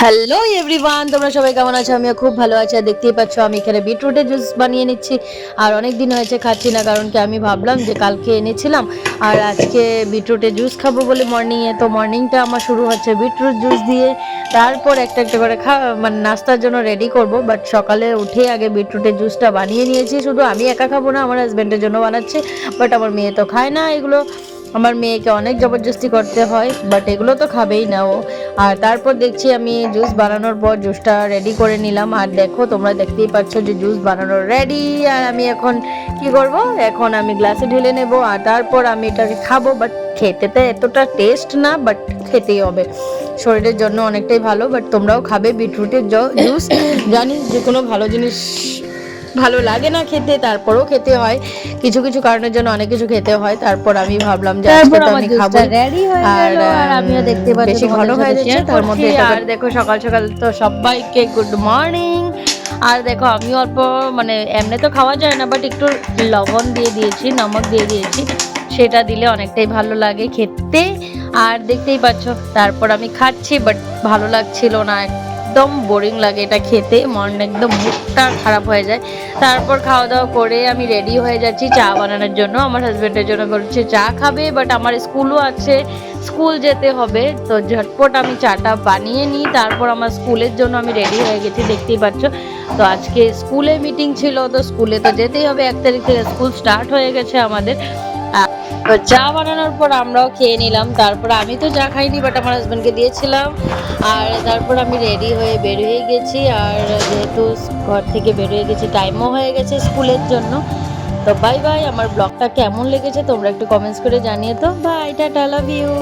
Hello everyone, তোমরা সবাই কেমন আছো? আমিও খুব ভালো আছি। আর দেখতেই পাচ্ছ আমি এখানে বিটরুটের জুস বানিয়ে নিচ্ছি। আর অনেক দিন হয়েছে খাচ্ছি না, কারণ কি আমি ভাবলাম যে কালকে এনেছিলাম আর আজকে বিটরুটের জুস খাবো বলে মর্নিংয়ে। তো মর্নিংটা আমার শুরু হচ্ছে বিটরুট জুস দিয়ে। তারপর একটা একটা করে মানে নাস্তার জন্য রেডি করব। বাট সকালে উঠে আগে বিটরুটের জুসটা বানিয়ে নিয়েছি। শুধু আমি একা খাবো না, আমার হাজব্যান্ডের জন্য বানাচ্ছি। বাট আমার মেয়ে তো খায় না এগুলো। আমার মেয়েকে অনেক জবরদস্তি করতে হয়, বাট এগুলো তো খাবেই না ও। আর তারপর দেখছি আমি জুস বানানোর পর জুসটা রেডি করে নিলাম। আর দেখো, তোমরা দেখতেই পাচ্ছ যে জুস বানানোর রেডি। আর আমি এখন কি করব, এখন আমি গ্লাসে ঢেলে নেব আর তারপর আমি এটাকে খাবো। বাট খেতে তো এতটা টেস্ট না, বাট খেতেই হবে, শরীরের জন্য অনেকটাই ভালো। বাট তোমরাও খাবে বিটরুটের জুস। জানি যে কোনো ভালো জিনিস ভালো লাগে না খেতে, তারপরেও খেতে হয়। কিছু কিছু কারণের জন্য অনেক কিছু খেতে হয়। তারপর আমি ভাবলাম যে আজকে তো আমি খাবো। আর আমিও দেখতে পাচ্ছি বেশি ঘন হয়ে যাচ্ছে তার মধ্যে। আর দেখো সকাল সকাল তো সবাইকে গুড মর্নিং। আর দেখো আমি অল্প মানে এমনি তো খাওয়া যায় না, বাট একটু লবণ দিয়ে দিয়েছি, নমক দিয়ে দিয়েছি। সেটা দিলে অনেকটাই ভালো লাগে খেতে। আর দেখতেই পাচ্ছ তারপর আমি খাচ্ছি, বাট ভালো লাগছিল না, একদম বোরিং লাগে এটা খেতে, মন একদম মুখটা খারাপ হয়ে যায়। তারপর খাওয়া দাওয়া করে আমি রেডি হয়ে যাচ্ছি চা বানানোর জন্য। আমার হাজব্যান্ডের জন্য বলছে চা খাবে, বাট আমার স্কুলও আছে, স্কুল যেতে হবে। তো ঝটপট আমি চাটা বানিয়ে নিই, তারপর আমার স্কুলের জন্য আমি রেডি হয়ে গেছি, দেখতেই পাচ্ছ। তো আজকে স্কুলে মিটিং ছিল, তো স্কুলে তো যেতেই হবে, 1 তারিখ থেকে স্কুল স্টার্ট হয়ে গেছে আমাদের। তো চা বানানোর পর আমরাও খেয়ে নিলাম। তারপর আমি তো চা খাইনি, বাট আমার হাজব্যান্ডকে দিয়েছিলাম। আর তারপর আমি রেডি হয়ে বের হয়ে গেছি। আর যেহেতু ঘর থেকে বের হয়ে গেছি, টাইমও হয়ে গেছে স্কুলের জন্য। তো বাই বাই। আমার ব্লগটা কেমন লেগেছে তোমরা একটু কমেন্টস করে জানিয়ে তো। Bye, tata, love you.